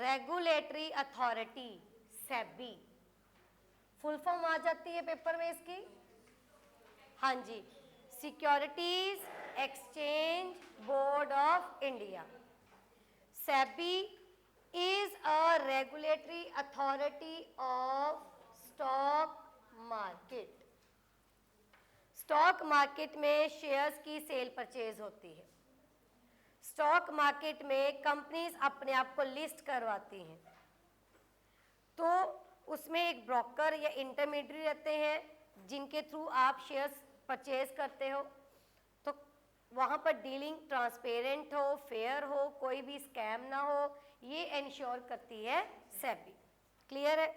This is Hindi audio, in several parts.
Regulatory authority SEBI, full form आ जाती है पेपर में इसकी, हाँ जी, securities exchange board of India. SEBI is a regulatory authority of stock market. Stock market में शेयर्स की सेल परचेज होती है। स्टॉक मार्केट में कंपनीज अपने आप को लिस्ट करवाती हैं, तो उसमें एक ब्रोकर या इंटरमीडिएट रहते हैं जिनके थ्रू आप शेयर्स परचेज करते हो, तो वहाँ पर डीलिंग ट्रांसपेरेंट हो, फेयर हो, कोई भी स्कैम ना हो, ये इंश्योर करती है सेबी। क्लियर है?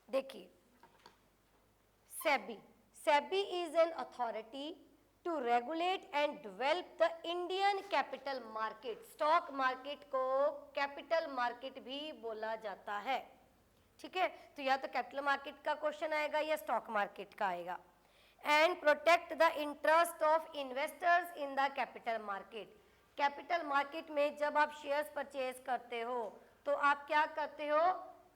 देखिए, SEBI is an authority to regulate and develop the Indian capital market. Stock market को कैपिटल मार्केट भी बोला जाता है, ठीक है? तो या तो कैपिटल मार्केट का क्वेश्चन आएगा या स्टॉक मार्केट का आएगा। And protect the interest of investors in the capital market. Capital market में जब आप शेयर्स परचेज करते हो तो आप क्या करते हो?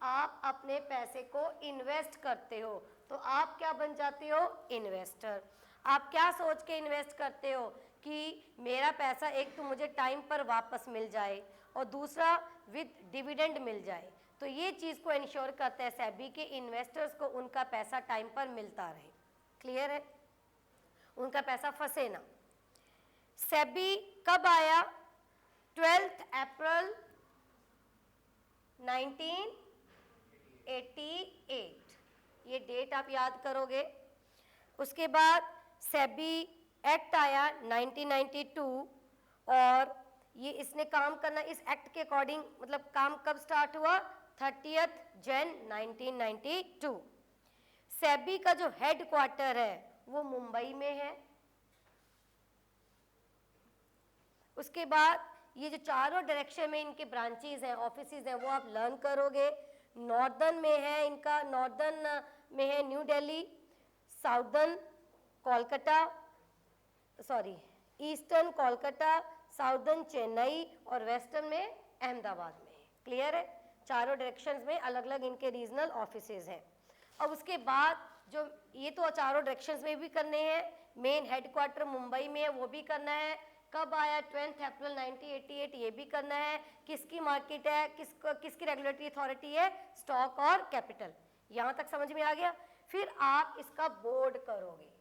आप अपने पैसे को इन्वेस्ट करते हो, तो आप क्या बन जाते हो? इन्वेस्टर। आप क्या सोच के इन्वेस्ट करते हो कि मेरा पैसा एक तो मुझे टाइम पर वापस मिल जाए और दूसरा विद डिविडेंड मिल जाए। तो ये चीज़ को इंश्योर करता है सेबी के इन्वेस्टर्स को उनका पैसा टाइम पर मिलता रहे। क्लियर है? उनका पैसा फंसे ना। सेबी कब आया? 12 अप्रैल 1988, ये डेट आप याद करोगे। उसके बाद सेबी एक्ट आया 1992, और ये इसने काम करना इस एक्ट के अकॉर्डिंग, मतलब काम कब स्टार्ट हुआ? 30 जनवरी 1992। सेबी का जो हेड क्वार्टर है वो मुंबई में है। उसके बाद ये जो चारों डायरेक्शन में इनके ब्रांचेस हैं, ऑफिसेज हैं, वो आप लर्न करोगे। नॉर्दर्न में है इनका, नॉर्दर्न में है new Delhi, southern Kolkata, sorry eastern Kolkata, southern Chennai और वेस्टर्न में अहमदाबाद में। क्लियर है? चारों डायरेक्शंस में अलग अलग इनके रीजनल ऑफिसेज हैं। अब उसके बाद जो ये तो चारों डायरेक्शंस में भी करने हैं, मेन हेडक्वार्टर मुंबई में है वो भी करना है। कब आया? 12 अप्रैल 1988, ये भी करना है। किसकी मार्केट है? किसकी रेगुलेटरी अथॉरिटी है? स्टॉक और कैपिटल। यहां तक समझ में आ गया? फिर आप इसका बोर्ड करोगे।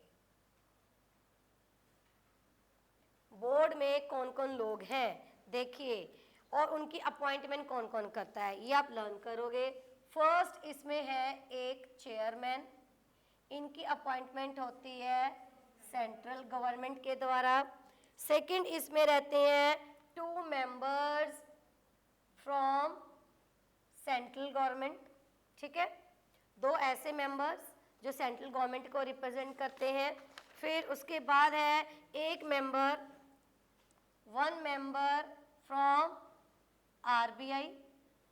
बोर्ड में कौन कौन लोग हैं देखिए, और उनकी अपॉइंटमेंट कौन कौन करता है ये आप लर्न करोगे। फर्स्ट इसमें है एक चेयरमैन, इनकी अपॉइंटमेंट होती है सेंट्रल गवर्नमेंट के द्वारा। सेकंड इसमें रहते हैं 2 मेंबर्स फ्रॉम सेंट्रल गवर्नमेंट, ठीक है? 2 ऐसे मेंबर्स जो सेंट्रल गवर्नमेंट को रिप्रेजेंट करते हैं। फिर उसके बाद है एक मेंबर, 1 मेंबर फ्रॉम आरबीआई,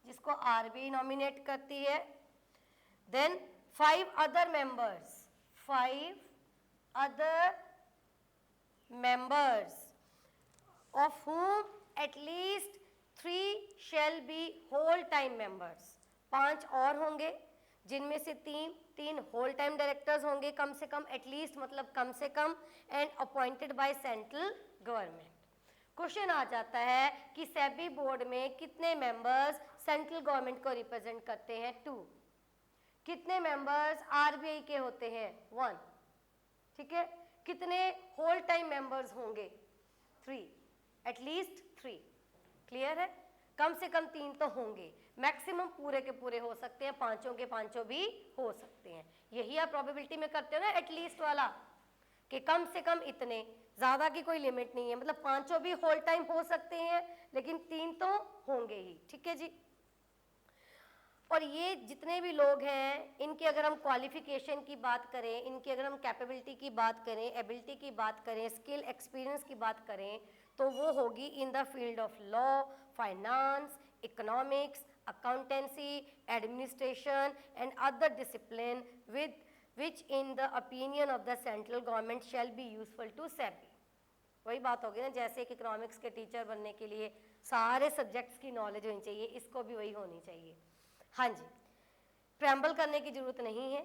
जिसको आरबीआई नॉमिनेट करती है। Then 5 other members, 5 other members of whom at least 3 shall be whole time members। 5 और होंगे जिनमें से तीन होल टाइम डायरेक्टर्स होंगे कम से कम, एटलीस्ट मतलब कम से कम, and appointed by central government. Question आ जाता है कि सेबी बोर्ड में कितने मेंबर्स सेंट्रल गवर्नमेंट को रिप्रेजेंट करते हैं? 2। कितने मेंबर्स आरबीआई के होते हैं? 1, ठीक है? कितने होल टाइम मेंबर्स होंगे? 3, एटलीस्ट 3। क्लियर है? कम से कम 3 तो होंगे, मैक्सिमम पूरे के पूरे हो सकते हैं, 5 के 5 भी हो सकते हैं। यही आप प्रोबेबिलिटी में करते हो ना एटलीस्ट वाला, कि कम से कम इतने, ज़्यादा की कोई लिमिट नहीं है। मतलब 5 भी होल टाइम हो सकते हैं लेकिन 3 तो होंगे ही, ठीक है जी? और ये जितने भी लोग हैं इनकी अगर हम क्वालिफिकेशन की बात करें, इनकी अगर हम कैपेबिलिटी की बात करें, एबिलिटी की बात करें, स्किल एक्सपीरियंस की बात करें, तो वो होगी in the field of law, finance, economics, accountancy, administration and other discipline with which in the opinion of the central government shall be useful to SEBI। वही बात होगी ना, जैसे कि इकोनॉमिक्स के टीचर बनने के लिए सारे सब्जेक्ट्स की नॉलेज होनी चाहिए, इसको भी वही होनी चाहिए। हाँ जी, प्रेम्बल करने की ज़रूरत नहीं है,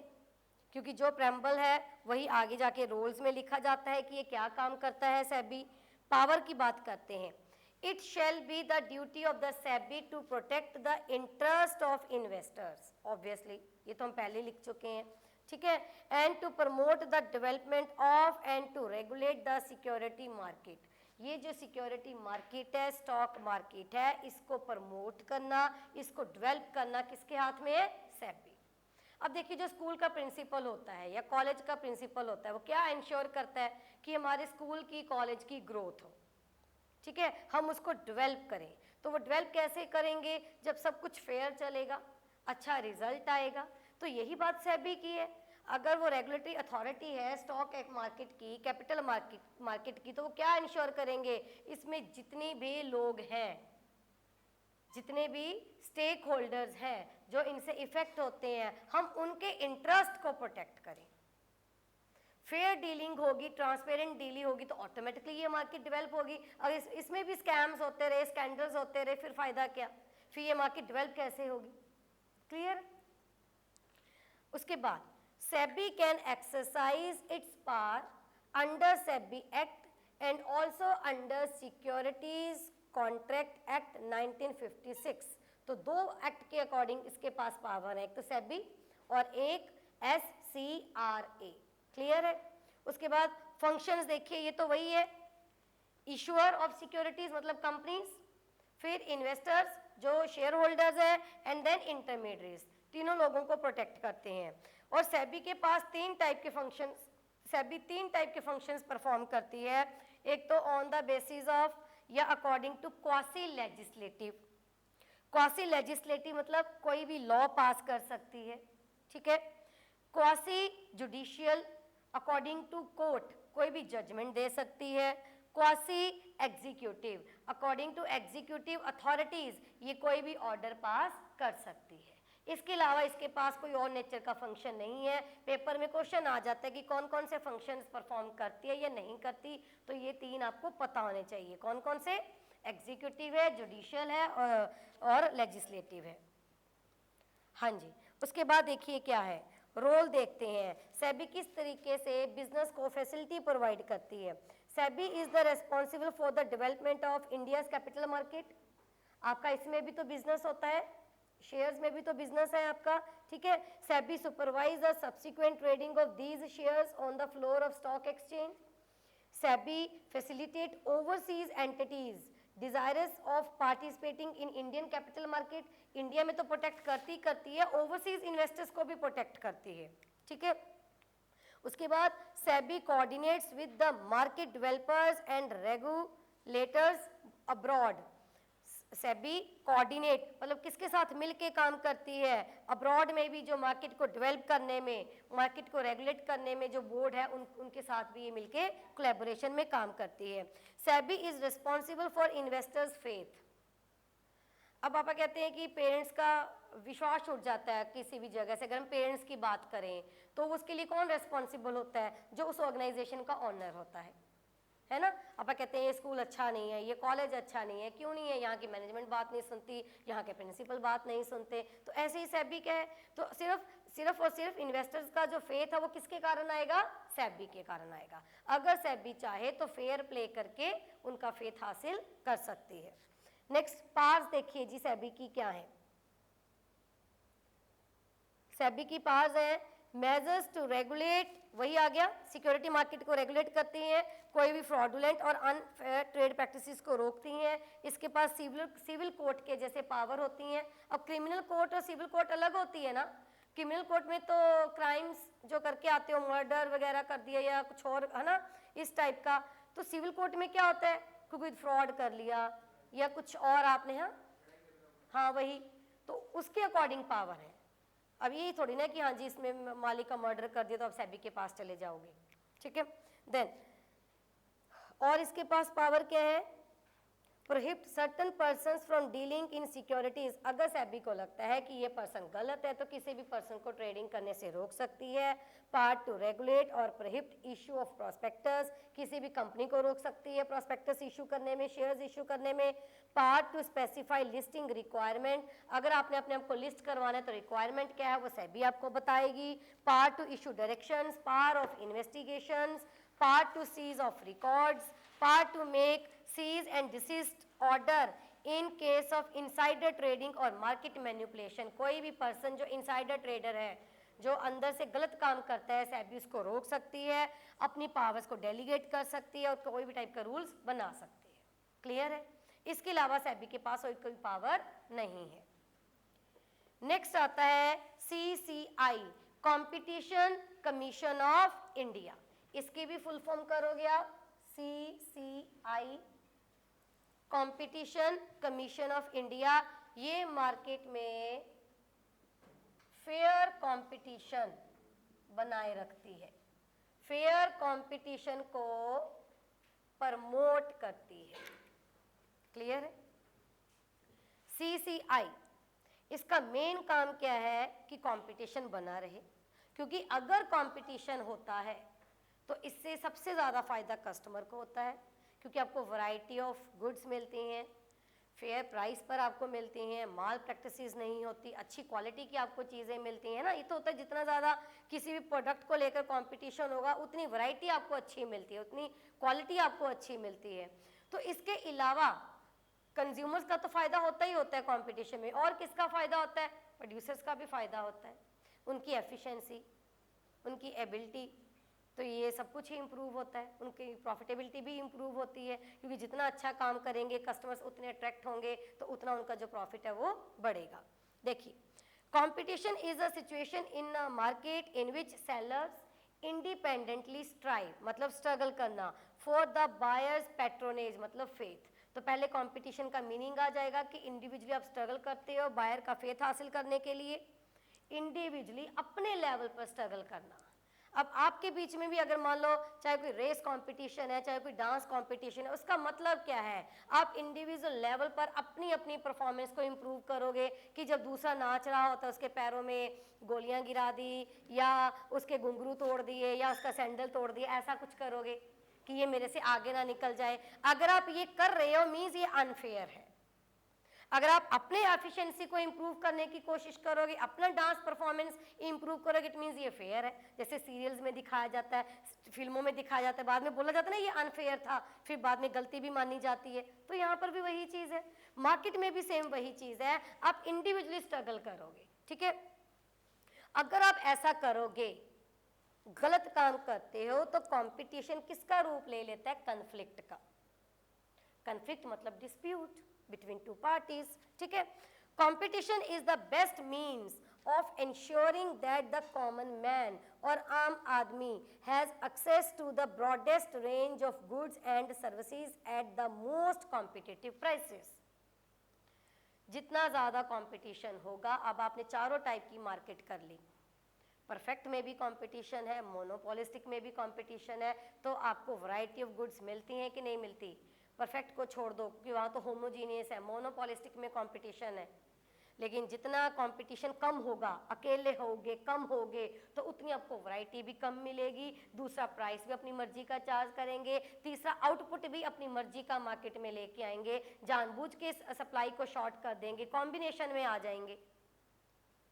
क्योंकि जो प्रेम्बल है वही आगे जाके रोल्स में लिखा जाता है कि ये क्या काम करता है सेबी। पावर की बात करते हैं, it shall be the duty of the SEBI to protect the interest of investors, obviously ये तो हम पहले लिख चुके हैं, ठीक है, and to promote the development of and to regulate the security market. ये जो सिक्योरिटी मार्केट है, स्टॉक मार्केट है, इसको प्रमोट करना, इसको डेवलप करना किसके हाथ में है? सेबी। अब देखिए, जो स्कूल का प्रिंसिपल होता है या कॉलेज का प्रिंसिपल होता है, वो क्या इंश्योर करता है कि हमारे स्कूल की, कॉलेज की ग्रोथ हो, ठीक है, हम उसको डेवलप करें। तो वो डेवलप कैसे करेंगे? जब सब कुछ फेयर चलेगा, अच्छा रिजल्ट आएगा। तो यही बात सेबी की है। अगर वो रेगुलेटरी अथॉरिटी है स्टॉक मार्केट की, कैपिटल मार्केट की, तो वो क्या इंश्योर करेंगे? इसमें जितने भी लोग हैं, जितने भी स्टेक होल्डर्स हैं जो इनसे इफेक्ट होते हैं, हम उनके इंटरेस्ट को प्रोटेक्ट करें। फेयर डीलिंग होगी, ट्रांसपेरेंट डीलिंग होगी, तो ऑटोमेटिकली ये मार्केट डेवलप होगी। अगर इसमें भी स्कैम्स होते रहे, स्कैंडल्स होते रहे, फिर फायदा क्या? फिर ये मार्केट डेवलप कैसे होगी? क्लियर? उसके बाद SEBI can exercise it's power under SEBI act and also under securities contract act 1956। तो दो एक्ट के अकॉर्डिंग इसके पास पावर है, एक तो सेबी और एक SCRA। क्लियर है? उसके बाद फंक्शंस देखिए, ये तो वही है, इशूअर ऑफ सिक्योरिटीज मतलब कंपनीज, फिर इन्वेस्टर्स जो शेयर होल्डर्स है, एंड देन इंटरमीडिएट्स, तीनों लोगों को प्रोटेक्ट करते हैं। और सेबी के पास तीन टाइप के फंक्शंस परफॉर्म करती है। एक तो ऑन द बेसिस ऑफ या according to quasi legislative. Quasi legislative मतलब कोई भी लॉ पास कर सकती है, ठीक है। Quasi judicial, according to court कोई भी जजमेंट दे सकती है। Quasi executive, according to executive authorities, ये कोई भी ऑर्डर पास कर सकती है। इसके अलावा इसके पास कोई और नेचर का फंक्शन नहीं है। पेपर में क्वेश्चन आ जाता है कि कौन कौन से फंक्शंस परफॉर्म करती है या नहीं करती, तो ये तीन आपको पता होने चाहिए। कौन कौन से? एग्जीक्यूटिव है, जुडिशियल है और लेजिस्लेटिव है। हाँ जी, उसके बाद देखिए क्या है, रोल देखते हैं। सेबी किस तरीके से बिजनेस को फैसिलिटी प्रोवाइड करती है। SEBI is the responsible for the development of India's capital market. आपका इसमें भी तो बिजनेस होता है, शेयर्स में भी तो बिजनेस है आपका, ठीक है। SEBI supervise the subsequent trading of these shares on the floor of stock exchange. SEBI facilitate overseas entities desirous of participating in Indian capital market. India में तो प्रोटेक्ट करती है, ओवरसीज इन्वेस्टर्स को भी प्रोटेक्ट करती है, ठीक है। उसके बाद SEBI coordinates with the market developers and regulators abroad. SEBI coordinate मतलब किसके साथ मिलके काम करती है? अब्रॉड में भी जो मार्केट को डेवलप करने में, मार्केट को रेगुलेट करने में जो बोर्ड है उनके साथ भी ये मिलके कोलैबोरेशन में काम करती है। SEBI is responsible for investors faith. अब पापा कहते हैं कि पेरेंट्स का विश्वास उठ जाता है किसी भी जगह से। अगर हम पेरेंट्स की बात करें तो उसके लिए कौन रिस्पॉन्सिबल होता है? जो उस ऑर्गेनाइजेशन का ऑनर होता है ना। पापा कहते हैं ये स्कूल अच्छा नहीं है, ये कॉलेज अच्छा नहीं है, क्यों नहीं है? यहाँ की मैनेजमेंट बात नहीं सुनती, यहाँ के प्रिंसिपल बात नहीं सुनते। तो ऐसे ही सेबी क्या है, तो सिर्फ और सिर्फ इन्वेस्टर्स का जो फेथ है वो किसके कारण आएगा? सेबी के कारण आएगा। अगर सेबी चाहे तो फेयर प्ले करके उनका फेथ हासिल कर सकती है। नेक्स्ट पावर्स देखिए जी सेबी की क्या है। सेबी की पावर्स है मेजर्स टू रेगुलेट, वही आ गया, सिक्योरिटी मार्केट को रेगुलेट करती हैं, कोई भी फ्रॉडुलेंट और अनफेयर ट्रेड प्रैक्टिसेस को रोकती हैं। इसके पास सिविल कोर्ट के जैसे पावर होती हैं। अब क्रिमिनल कोर्ट और सिविल कोर्ट अलग होती है ना। क्रिमिनल कोर्ट में तो क्राइम्स जो करके आते हो, मर्डर वगैरह कर दिया या कुछ और, है ना, इस टाइप का। तो सिविल कोर्ट में क्या होता है? कोई फ्रॉड कर लिया या कुछ और आपने, हाँ वही, तो उसके अकॉर्डिंग पावर है। अब यही थोड़ी ना कि हाँ जी इसमें मालिक का मर्डर कर दिया तो आप सेबी के पास चले जाओगे, ठीक है। देन और इसके पास पावर क्या है? Prohibit certain persons from dealing in securities. अगर सेबी को लगता है कि ये पर्सन गलत है तो किसी भी पर्सन को ट्रेडिंग करने से रोक सकती है। पार्ट टू रेगुलेट और प्रोहिबिट इशू ऑफ प्रोस्पेक्टस, किसी भी कंपनी को रोक सकती है प्रोस्पेक्टस इशू करने में, शेयर्स इशू करने में। Part two specify listing requirement, अगर आपने अपने आप को लिस्ट करवाना है तो रिक्वायरमेंट क्या है वो सेबी आपको बताएगी। Part to issue directions, power of investigations, part to seize of records, part to make cease and desist order in case of insider trading और मार्केट मैनिपुलेशन। कोई भी पर्सन जो इनसाइडर ट्रेडर है, जो अंदर से गलत काम करता है, सेबी उसको रोक सकती है, अपनी पावर्स को डेलीगेट कर सकती है और कोई भी टाइप का रूल्स बना सकती है। क्लियर है? इसके अलावा सेबी के पास और कोई पावर नहीं है। नेक्स्ट आता है CCI, competition commission of India. इसकी भी फुल फॉर्म करोगे आप, CCI, competition commission of India. ये मार्केट में फेयर कंपटीशन बनाए रखती है, फेयर कंपटीशन को प्रमोट करती है। क्लियर है? CCI, इसका मेन काम क्या है कि कंपटीशन बना रहे, क्योंकि अगर कंपटीशन होता है तो इससे सबसे ज़्यादा फायदा कस्टमर को होता है, क्योंकि आपको वैरायटी ऑफ गुड्स मिलती हैं, फेयर प्राइस पर आपको मिलती हैं, माल प्रैक्टिसेस नहीं होती, अच्छी क्वालिटी की आपको चीज़ें मिलती हैं ना। ये तो होता है जितना ज़्यादा किसी भी प्रोडक्ट को लेकर कंपटीशन होगा उतनी वैरायटी आपको अच्छी मिलती है, उतनी क्वालिटी आपको अच्छी मिलती है। तो इसके अलावा कंज्यूमर्स का तो फ़ायदा होता ही होता है कंपटीशन में, और किसका फ़ायदा होता है? प्रोड्यूसर्स का भी फ़ायदा होता है, उनकी एफिशिएंसी, उनकी एबिलिटी, तो ये सब कुछ ही इम्प्रूव होता है, उनकी प्रॉफिटेबिलिटी भी इम्प्रूव होती है, क्योंकि जितना अच्छा काम करेंगे कस्टमर्स उतने अट्रैक्ट होंगे तो उतना उनका जो प्रॉफिट है वो बढ़ेगा। देखिए, competition is a situation in a market in which sellers independently strive, मतलब स्ट्रगल करना, फॉर द बायर्स पैट्रोनेज, मतलब फेथ। तो पहले कंपटीशन का मीनिंग आ जाएगा कि इंडिविजुअली आप स्ट्रगल करते हो बायर का फेथ हासिल करने के लिए, इंडिविजुअली अपने लेवल पर स्ट्रगल करना। अब आपके बीच में भी अगर मान लो चाहे कोई रेस कंपटीशन है, चाहे कोई डांस कंपटीशन है, उसका मतलब क्या है? आप इंडिविजुअल लेवल पर अपनी अपनी परफॉर्मेंस को इम्प्रूव करोगे कि जब दूसरा नाच रहा होता है उसके पैरों में गोलियां गिरा दी या उसके घुंघरू तोड़ दिए या उसका सैंडल तोड़ दिए, ऐसा कुछ करोगे कि ये मेरे से आगे ना निकल जाए। अगर आप ये कर रहे हो मीन्स ये अनफेयर है। अगर आप अपने एफिशिएंसी को इंप्रूव करने की कोशिश करोगे, अपना डांस परफॉर्मेंस इंप्रूव करोगे, इट मींस ये फेयर है। जैसे सीरियल्स में दिखाया जाता है, फिल्मों में दिखाया जाता है, बाद में बोला जाता है ना ये अनफेयर था, फिर बाद में गलती भी मानी जाती है। तो यहाँ पर भी वही चीज़ है, मार्केट में भी सेम वही चीज़ है। आप इंडिविजुअली स्ट्रगल करोगे, ठीक है। अगर आप ऐसा करोगे, गलत काम करते हो, तो कंपटीशन किसका रूप ले लेता है? कन्फ्लिक्ट का। कन्फ्लिक्ट मतलब डिस्प्यूट between two parties, ठीक है। Competition is the best means of ensuring that the common man or आम आदमी has access to the broadest range of goods and services at the most competitive prices. जितना ज़्यादा कंपटीशन होगा, अब आपने चारों टाइप की मार्केट कर ली, परफेक्ट में भी कंपटीशन है, मोनोपोलिस्टिक में भी कंपटीशन है, तो आपको वैरायटी ऑफ गुड्स मिलती हैं कि नहीं मिलती? परफेक्ट को छोड़ दो क्योंकि वहाँ तो होमोजीनियस है, मोनोपोलिस्टिक में कंपटीशन है। लेकिन जितना कंपटीशन कम होगा, अकेले होगे, कम होगे, तो उतनी आपको वैरायटी भी कम मिलेगी, दूसरा प्राइस भी अपनी मर्जी का चार्ज करेंगे, तीसरा आउटपुट भी अपनी मर्जी का मार्केट में लेके आएंगे, जानबूझ के सप्लाई को शॉर्ट कर देंगे, कॉम्बिनेशन में आ जाएंगे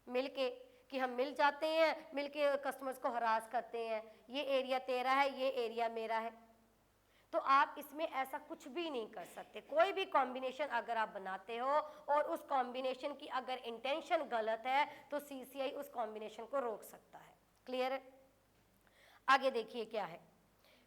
मिलके कि हम मिल जाते हैं, मिलके कस्टमर्स को हरास करते हैं, ये एरिया तेरा है, ये एरिया मेरा है। तो आप इसमें ऐसा कुछ भी नहीं कर सकते। कोई भी कॉम्बिनेशन अगर आप बनाते हो और उस कॉम्बिनेशन की अगर इंटेंशन गलत है तो CCI उस कॉम्बिनेशन को रोक सकता है। क्लियर है? आगे देखिए क्या है,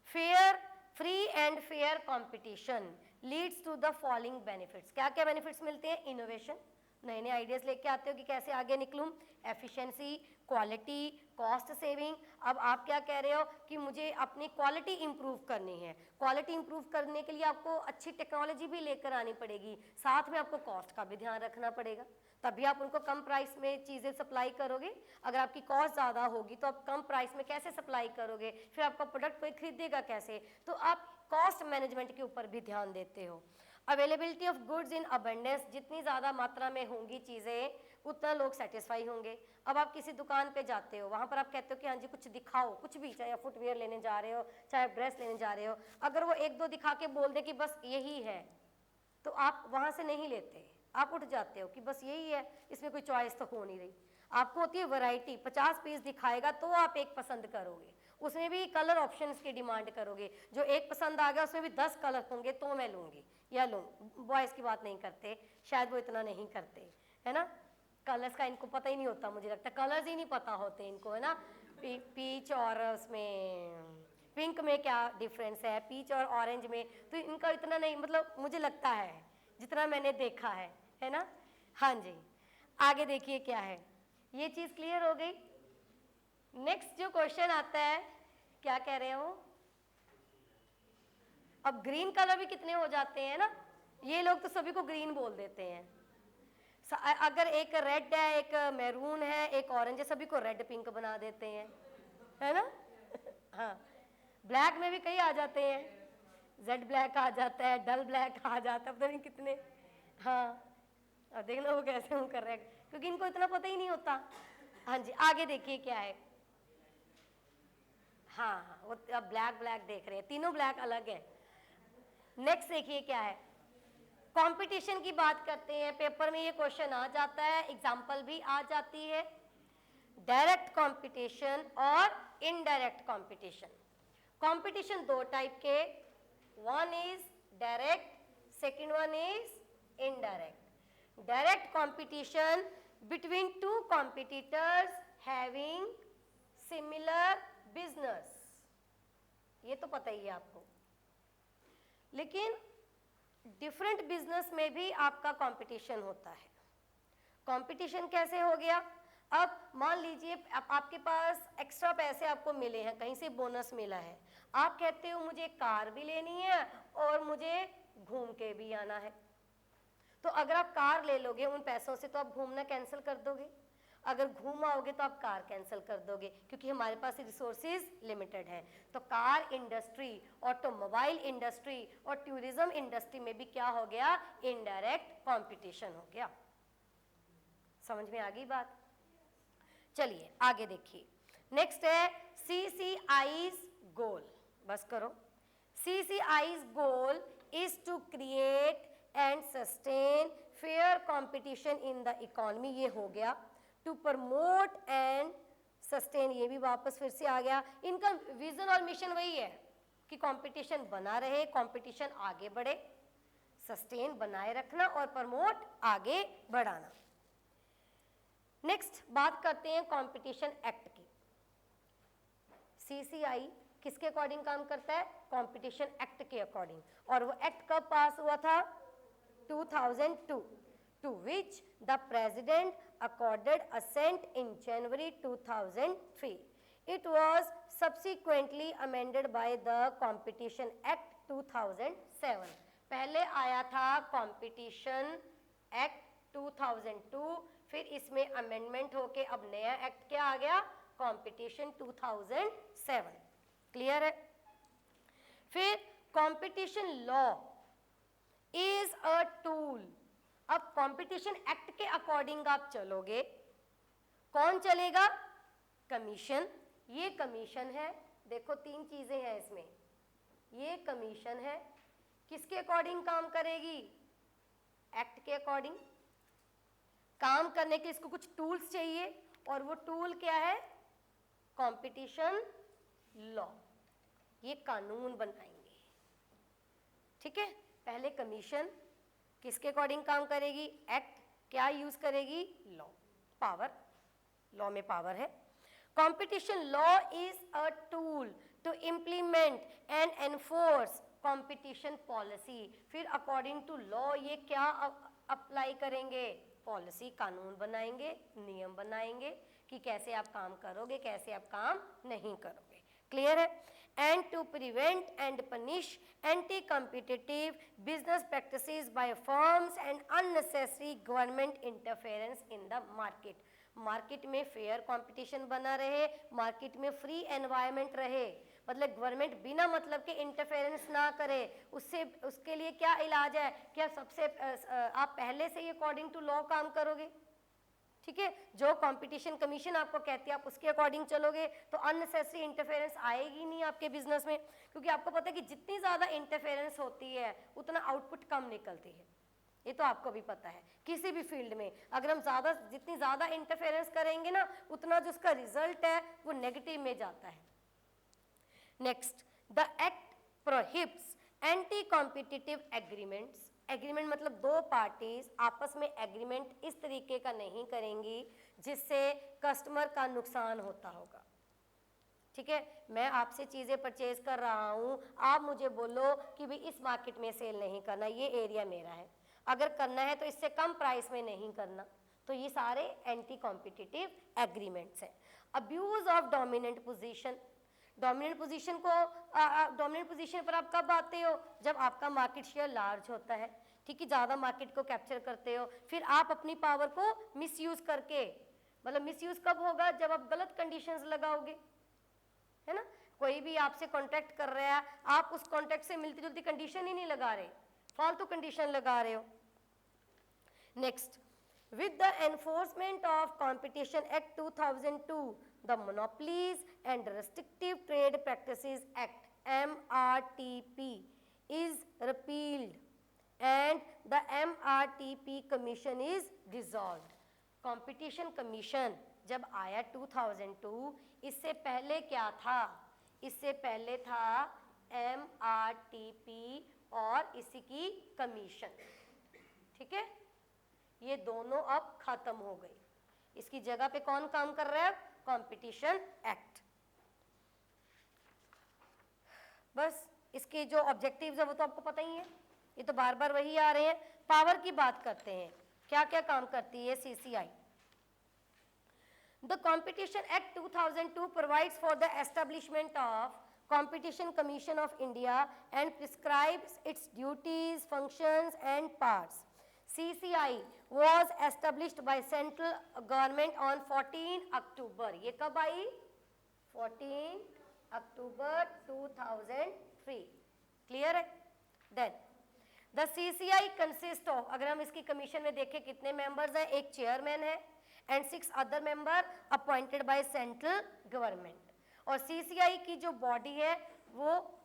fair, free and fair competition leads to the following benefits. क्या क्या बेनिफिट्स मिलते हैं? इनोवेशन, नए नए आइडियाज लेके आते हो कि कैसे आगे निकलूं, एफिशिएंसी, क्वालिटी, कॉस्ट सेविंग। अब आप क्या कह रहे हो कि मुझे अपनी क्वालिटी इंप्रूव करनी है, क्वालिटी इंप्रूव करने के लिए आपको अच्छी टेक्नोलॉजी भी लेकर आनी पड़ेगी, साथ में आपको कॉस्ट का भी ध्यान रखना पड़ेगा, तभी आप उनको कम प्राइस में चीज़ें सप्लाई करोगे। अगर आपकी कॉस्ट ज़्यादा होगी तो आप कम प्राइस में कैसे सप्लाई करोगे, फिर आपका प्रोडक्ट कोई खरीदेगा कैसे? तो आप कॉस्ट मैनेजमेंट के ऊपर भी ध्यान देते हो। Availability of goods in abundance, जितनी ज़्यादा मात्रा में होंगी चीज़ें उतना लोग सेटिस्फाई होंगे। अब आप किसी दुकान पे जाते हो, वहाँ पर आप कहते हो कि हाँ जी कुछ दिखाओ, कुछ भी, चाहे आप फुटवेयर लेने जा रहे हो, चाहे आप ड्रेस लेने जा रहे हो, अगर वो एक दो दिखा के बोल दे कि बस यही है, तो आप वहाँ से नहीं लेते, आप उठ जाते हो कि बस यही है, इसमें कोई चॉइस तो हो नहीं रही। आपको होती है वैरायटी, 50 पीस दिखाएगा तो आप एक पसंद करोगे, उसमें भी कलर ऑप्शंस की डिमांड करोगे, जो एक पसंद आ गया उसमें भी 10 कलर होंगे तो मैं लूँगी या लूँ। बॉयज़ की बात नहीं करते, शायद वो इतना नहीं करते, है ना, कलर्स का इनको पता ही नहीं होता, मुझे लगता है कलर्स ही नहीं पता होते इनको, है ना, पीच और उसमें पिंक में क्या डिफरेंस है, पीच और ऑरेंज में, तो इनका इतना नहीं, मतलब मुझे लगता है जितना मैंने देखा है ना। हाँ जी, आगे देखिए क्या है, ये चीज़ क्लियर हो गई। नेक्स्ट जो क्वेश्चन आता है, क्या कह रहे हो, अब ग्रीन कलर भी कितने हो जाते हैं ना, ये लोग तो सभी को ग्रीन बोल देते हैं। अगर एक रेड है, एक मैरून है, एक ऑरेंज है, सभी को रेड पिंक बना देते हैं, है ना। हाँ, ब्लैक में भी कई आ जाते हैं, जेड ब्लैक आ जाता है, डल ब्लैक आ जाता है, पता नहीं कितने। हाँ, अब देखना वो कैसे हम कर रहे हैं, क्योंकि इनको इतना पता ही नहीं होता। हाँ जी, आगे देखिए क्या है। हाँ हाँ, वो अब ब्लैक ब्लैक देख रहे हैं, तीनों ब्लैक अलग है। नेक्स्ट देखिए क्या है, कंपटीशन की बात करते हैं, पेपर में ये क्वेश्चन आ जाता है, एग्जाम्पल भी आ जाती है। डायरेक्ट कंपटीशन और इनडायरेक्ट कंपटीशन। कंपटीशन दो टाइप के, one is direct, second one is indirect. Direct competition between two competitors having similar business, ये तो पता ही है आपको, लेकिन डिफरेंट बिजनेस में भी आपका कंपटीशन होता है। कंपटीशन कैसे हो गया, अब मान लीजिए आपके पास एक्स्ट्रा पैसे आपको मिले हैं, कहीं से बोनस मिला है, आप कहते हो मुझे कार भी लेनी है और मुझे घूम के भी आना है, तो अगर आप कार ले लोगे उन पैसों से तो आप घूमना कैंसिल कर दोगे, अगर घूम आओगे तो आप कार कैंसिल कर दोगे, क्योंकि हमारे पास रिसोर्सेज लिमिटेड है। तो कार इंडस्ट्री, ऑटोमोबाइल इंडस्ट्री और टूरिज्म इंडस्ट्री में भी क्या हो गया, इनडायरेक्ट कंपटीशन हो गया। समझ में आ गई बात। चलिए आगे देखिए, नेक्स्ट है CCI's गोल, बस करो। CCI's goal is to create and sustain fair competition in the economy, ये हो गया। टू प्रमोट एंड सस्टेन, ये भी वापस फिर से आ गया। इनका विजन और मिशन वही है कि कंपटीशन बना रहे, कंपटीशन आगे बढ़े, सस्टेन बनाए रखना और प्रमोट आगे बढ़ाना। नेक्स्ट बात करते हैं कंपटीशन एक्ट की। CCI किसके अकॉर्डिंग काम करता है, कंपटीशन एक्ट के अकॉर्डिंग, और वो एक्ट कब पास हुआ था, 2002, to which the president accorded assent in January 2003. It was subsequently amended by the Competition Act 2007. पहले आया था Competition Act 2002, फिर इसमें अमेंडमेंट होके अब नया एक्ट क्या आ गया, Competition 2007। क्लियर है। फिर Competition Law is a tool। अब कंपटीशन एक्ट के अकॉर्डिंग आप चलोगे, कौन चलेगा, कमीशन। ये कमीशन है, देखो तीन चीजें हैं इसमें, ये कमीशन है, किसके अकॉर्डिंग काम करेगी, एक्ट के अकॉर्डिंग। काम करने के इसको कुछ टूल्स चाहिए, और वो टूल क्या है, कंपटीशन लॉ। ये कानून बनाएंगे, ठीक है। पहले कमीशन किसके अकॉर्डिंग काम करेगी, एक्ट, क्या यूज करेगी, लॉ, पावर, लॉ में पावर है। Competition law is a tool to implement and enforce competition policy. फिर अकॉर्डिंग टू लॉ ये क्या अप्लाई करेंगे, पॉलिसी, कानून बनाएंगे, नियम बनाएंगे कि कैसे आप काम करोगे, कैसे आप काम नहीं करोगे। क्लियर है। And to prevent and punish anti-competitive business practices by firms and unnecessary government interference in the market. Market में फेयर कंपटीशन बना रहे, मार्केट में फ्री एनवायरनमेंट रहे, मतलब गवर्नमेंट बिना मतलब के इंटरफेरेंस ना करे, उससे उसके लिए क्या इलाज है कि आप पहले से ही अकॉर्डिंग टू लॉ काम करोगे, ठीक है। जो कंपटीशन कमीशन आपको कहती है आप उसके अकॉर्डिंग चलोगे तो अननेसेसरी इंटरफेरेंस आएगी नहीं आपके बिजनेस में, क्योंकि आपको पता है कि जितनी ज़्यादा इंटरफेरेंस होती है उतना आउटपुट कम निकलती है, ये तो आपको भी पता है। किसी भी फील्ड में अगर हम जितनी ज़्यादा इंटरफेरेंस करेंगे ना उतना जो उसका रिजल्ट है वो नेगेटिव में जाता है। Next, the act prohibits anti competitive agreements. Agreement मतलब दो पार्टीज आपस में एग्रीमेंट इस तरीके का नहीं करेंगी जिससे कस्टमर का नुकसान होता होगा, ठीक है। मैं आपसे चीज़ें परचेज कर रहा हूँ, आप मुझे बोलो कि भाई इस मार्केट में सेल नहीं करना, ये एरिया मेरा है, अगर करना है तो इससे कम प्राइस में नहीं करना, तो ये सारे एंटी कॉम्पिटिटिव एग्रीमेंट्स हैं। Abuse of dominant position. Dominant position पर आप कब आते हो, जब आपका मार्केट शेयर लार्ज होता है, ठीक है, ज़्यादा मार्केट को कैप्चर करते हो, फिर आप अपनी पावर को मिसयूज करके, मतलब मिसयूज कब होगा, जब आप गलत कंडीशंस लगाओगे, है ना। कोई भी आपसे कॉन्ट्रैक्ट कर रहा है, आप उस कॉन्ट्रैक्ट से मिलती जुलती कंडीशन ही नहीं लगा रहे, फालतू कंडीशन लगा रहे हो। Next, with the enforcement of Competition Act 2002, the Monopolies and Restrictive Trade Practices Act MRTP is repealed and the MRTP Commission is dissolved. Competition Commission जब आया 2002, इससे पहले क्या था, इससे पहले था MRTP और इसी की कमीशन, ठीक है। ये दोनों अब खत्म हो गई, इसकी जगह पे कौन काम कर रहा है, कंपटीशन एक्ट। बस इसके जो ऑब्जेक्टिव्स है वो तो आपको पता ही है, ये तो बार बार वही आ रहे हैं। पावर की बात करते हैं, क्या क्या काम करती है CCI। The competition act 2002 provides for the establishment of Competition Commission of India and prescribes its duties, functions and powers. CCI was established by central government on 14 October. ये कब आई, 14 October 2003, क्लियर है। Then the CCI consists of, अगर हम इसकी कमीशन में देखें कितने मेंबर्स हैं, एक चेयरमैन है and 6 other member appointed by central government। और CCI की जो बॉडी है वो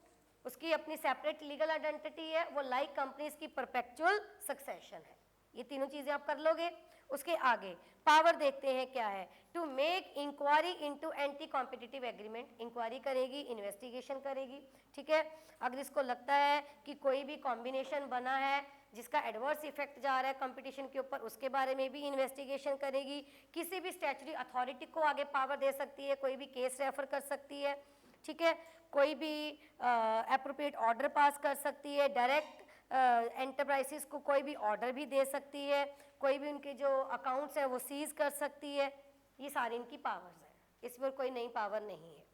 उसकी अपनी सेपरेट लीगल आइडेंटिटी है, वो लाइक कंपनीज की परपेचुअल सक्सेशन है। ये तीनों चीजें आप कर लोगे। उसके आगे पावर देखते हैं क्या है, to make inquiry into anti competitive agreement, inquiry करेगी, इन्वेस्टिगेशन करेगी, ठीक है। अगर इसको लगता है कि कोई भी कॉम्बिनेशन बना है जिसका एडवर्स इफेक्ट जा रहा है कंपटीशन के ऊपर, उसके बारे में भी इन्वेस्टिगेशन करेगी। किसी भी स्टैट्यूटरी अथॉरिटी को आगे पावर दे सकती है, कोई भी केस रेफर कर सकती है, ठीक है। कोई भी एप्रोप्रिएट ऑर्डर पास कर सकती है, डायरेक्ट एंटरप्राइजेस को कोई भी ऑर्डर भी दे सकती है, कोई भी उनके जो अकाउंट्स हैं वो सीज कर सकती है। ये सारी इनकी पावर्स हैं, इस पर कोई नई पावर नहीं है।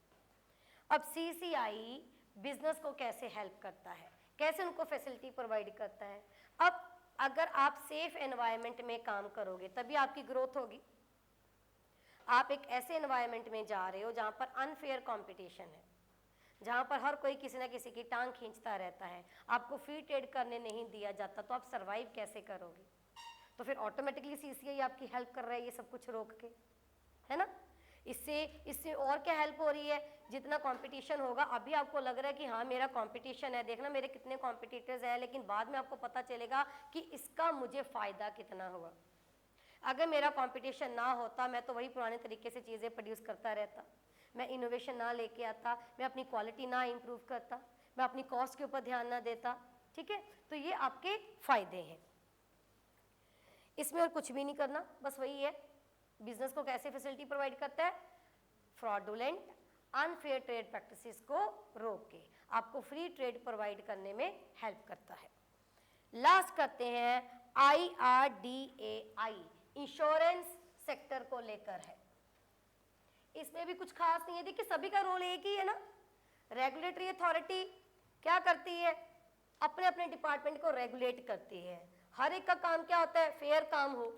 अब CCI बिजनेस को कैसे हेल्प करता है, कैसे उनको फैसिलिटी प्रोवाइड करता है। अब अगर आप सेफ एनवायरनमेंट में काम करोगे तभी आपकी ग्रोथ होगी। आप एक ऐसे एनवायरनमेंट में जा रहे हो जहाँ पर अनफेयर कंपटीशन है, जहाँ पर हर कोई किसी ना किसी की टांग खींचता रहता है, आपको फ्री ट्रेड करने नहीं दिया जाता, तो आप सरवाइव कैसे करोगे। तो फिर ऑटोमेटिकली CCI आपकी हेल्प कर रहा है ये सब कुछ रोक के, है ना। इससे और क्या हेल्प हो रही है, जितना कंपटीशन होगा, अभी आपको लग रहा है कि हाँ मेरा कंपटीशन है, देखना मेरे कितने कॉम्पिटिटर्स हैं, लेकिन बाद में आपको पता चलेगा कि इसका मुझे फ़ायदा कितना हुआ। अगर मेरा कंपटीशन ना होता, मैं तो वही पुराने तरीके से चीज़ें प्रोड्यूस करता रहता, मैं इनोवेशन ना लेके आता, मैं अपनी क्वालिटी ना इम्प्रूव करता, मैं अपनी कॉस्ट के ऊपर ध्यान ना देता, ठीक है। तो ये आपके फ़ायदे हैं, इसमें और कुछ भी नहीं करना, बस वही है। बिजनेस को कैसे फैसिलिटी प्रोवाइड करता है, फ्रॉडुलेंट अनफेयर ट्रेड प्रैक्टिसेस को रोक के आपको फ्री ट्रेड प्रोवाइड करने में हेल्प करता है। लास्ट करते हैं IRDAI, इंश्योरेंस सेक्टर को लेकर है। इसमें भी कुछ खास नहीं है, देखिए सभी का रोल एक ही है ना। रेगुलेटरी अथॉरिटी क्या करती है, अपने अपने डिपार्टमेंट को रेगुलेट करती है। हर एक का काम क्या होता है, फेयर काम हो,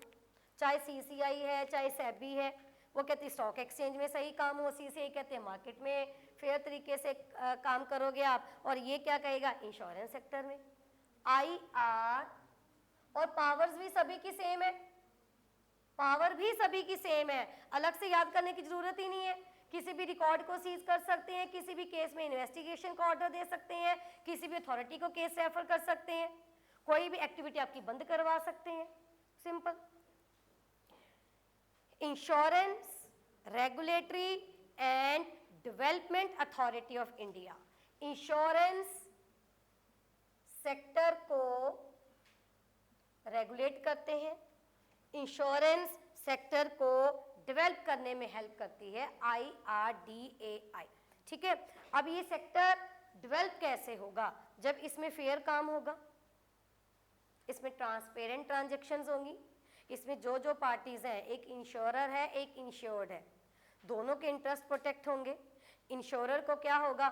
चाहे CCI है चाहे SEBI है, वो कहती है स्टॉक एक्सचेंज में सही काम हो, CCI कहते हैं मार्केट में फेयर तरीके से काम करोगे आप, और ये क्या कहेगा इंश्योरेंस सेक्टर में। IR, और पावर्स भी सभी की सेम है, पावर भी सभी की सेम है, अलग से याद करने की जरूरत ही नहीं है। किसी भी रिकॉर्ड को सीज कर सकते हैं, किसी भी केस में इन्वेस्टिगेशन का ऑर्डर दे सकते हैं, किसी भी अथॉरिटी को केस रेफर कर सकते हैं, कोई भी एक्टिविटी आपकी बंद करवा सकते हैं, simple. Insurance regulatory and development authority of India, insurance sector को रेगुलेट करते हैं, इंश्योरेंस सेक्टर को डेवलप करने में हेल्प करती है IRDAI, ठीक है। अब ये सेक्टर डेवलप कैसे होगा, जब इसमें फेयर काम होगा, इसमें ट्रांसपेरेंट ट्रांजैक्शंस होंगी, इसमें जो जो पार्टीज हैं, एक इंश्योरर है एक इंश्योर्ड है, दोनों के इंटरेस्ट प्रोटेक्ट होंगे। इंश्योरर को क्या होगा,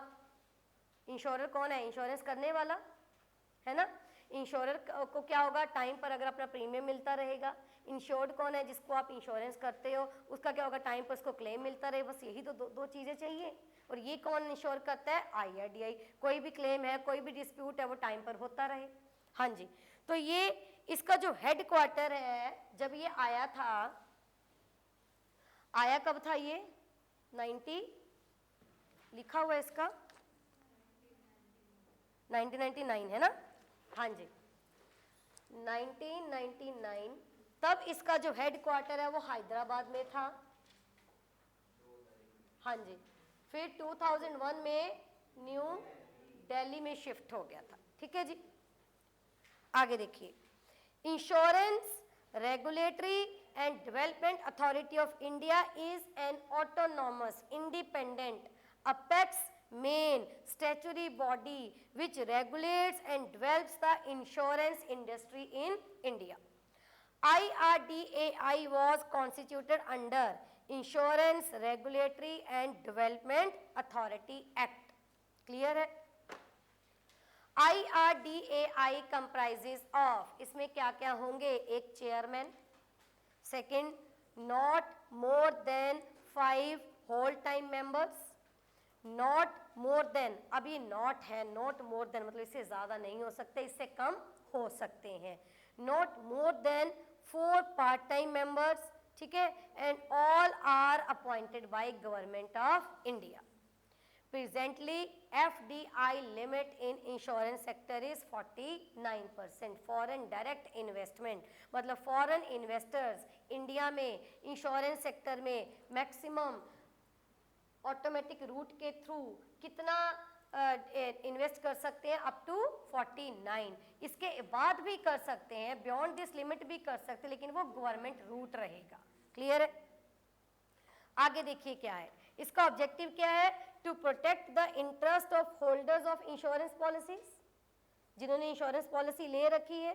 इंश्योरर कौन है, इंश्योरेंस करने वाला है ना, इंश्योरर को क्या होगा, टाइम पर अगर अपना प्रीमियम मिलता रहेगा। इंश्योर्ड कौन है, जिसको आप इंश्योरेंस करते हो, उसका क्या होगा, टाइम पर उसको क्लेम मिलता रहे, बस यही तो दो चीज़ें चाहिए। और ये कौन इंश्योर करता है, IRDAI, कोई भी क्लेम है, कोई भी डिस्प्यूट है, वो टाइम पर होता रहे। हाँ जी, तो ये इसका जो हेड क्वार्टर है, जब ये आया था, आया कब था ये, 90 लिखा हुआ है इसका, 1999 है ना, हाँ जी 1999, तब इसका जो हेड क्वार्टर है वो हैदराबाद में था। हाँ जी, फिर 2001 में न्यू दिल्ली में शिफ्ट हो गया था, ठीक है जी। आगे देखिए, insurance regulatory and development authority of India is an autonomous independent apex main statutory body which regulates and develops the insurance industry in India. IRDAI was constituted under Insurance Regulatory and Development Authority Act. Clear है? IRDAI comprises of, इसमें क्या क्या होंगे, एक chairman, second not more than 5 whole time members, not more than, अब ये नॉट है, नॉट मोर देन मतलब इससे ज्यादा नहीं हो सकते, इससे कम हो सकते हैं, not more than 4 part time members, ठीक है, and all are appointed by government of India. Presently FDI limit in insurance sector is 49%। Foreign direct investment मतलब फॉरेन इन्वेस्टर्स इंडिया में इंश्योरेंस सेक्टर में मैक्सिमम ऑटोमेटिक रूट के थ्रू कितना इन्वेस्ट कर सकते हैं, अप टू 49, इसके बाद भी कर सकते हैं, बियॉन्ड दिस लिमिट भी कर सकते हैं, लेकिन वो गवर्नमेंट रूट रहेगा। क्लियर है? आगे देखिए क्या है इसका ऑब्जेक्टिव, क्या है, to protect the interest of holders of insurance policies, जिन्होंने इंश्योरेंस पॉलिसी ले रखी है,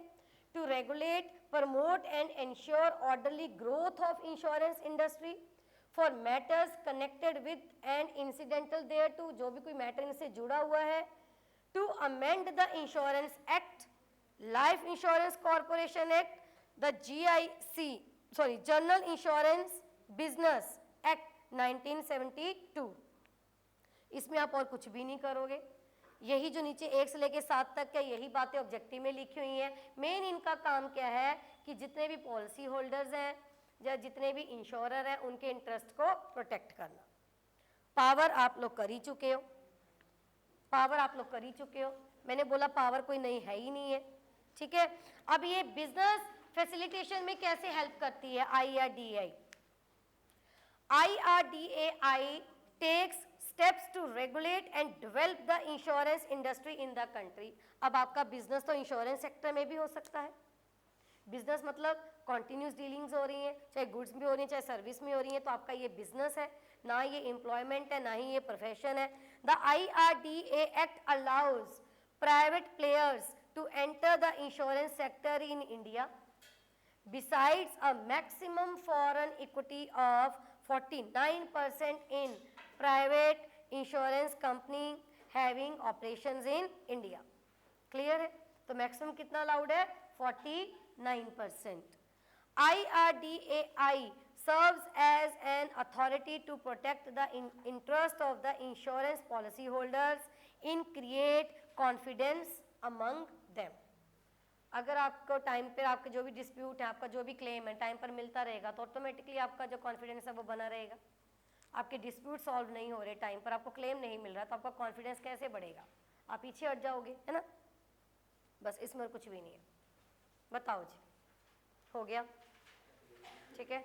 to regulate, promote and ensure orderly growth of insurance industry for matters connected with and incidental thereto, जो भी कोई मैटर इनसे जुड़ा हुआ है, to amend the insurance act, life insurance corporation act, the general insurance business act 1972। इसमें आप और कुछ भी नहीं करोगे, यही जो नीचे 1 से लेकर 7 तक है, यही बातें ऑब्जेक्टिव में लिखी हुई हैं। मेन इनका काम क्या है कि जितने भी पॉलिसी होल्डर्स हैं या जितने भी इंश्योरर हैं उनके इंटरेस्ट को प्रोटेक्ट करना। पावर आप लोग कर ही चुके हो, पावर आप लोग कर ही चुके हो, मैंने बोला पावर कोई नई है ही नहीं है, ठीक है। अब ये बिजनेस फैसिलिटेशन में कैसे हेल्प करती है IRDAI? IRDAI takes steps to regulate and develop the insurance industry in the country. अब आपका बिजनेस तो इंश्योरेंस सेक्टर में भी हो सकता है, बिजनेस मतलब कॉन्टिन्यूस डीलिंग्स हो रही हैं, चाहे गुड्स में हो रही हैं चाहे सर्विस में हो रही हैं, तो आपका ये बिजनेस है, ना ये एम्प्लॉयमेंट है, ना ही ये प्रोफेशन है। The IRDA act allows private players to enter the insurance sector in India besides a maximum foreign equity of 49% in private insurance company having operations in India. Clear है? तो मैक्सिमम कितना अलाउड है, 49%। IRDAI serves as an authority to protect the interest of the insurance policy holders in create confidence among them. अगर आपको टाइम पर आपके जो भी डिस्प्यूट है, आपका जो भी क्लेम है टाइम पर मिलता रहेगा तो ऑटोमेटिकली आपका जो कॉन्फिडेंस है वो बना रहेगा. आपके डिस्प्यूट सॉल्व नहीं हो रहे, टाइम पर आपको क्लेम नहीं मिल रहा, तो आपका कॉन्फिडेंस कैसे बढ़ेगा? आप पीछे हट जाओगे, है ना. बस इसमें कुछ भी नहीं है. बताओ जी, हो गया? ठीक है.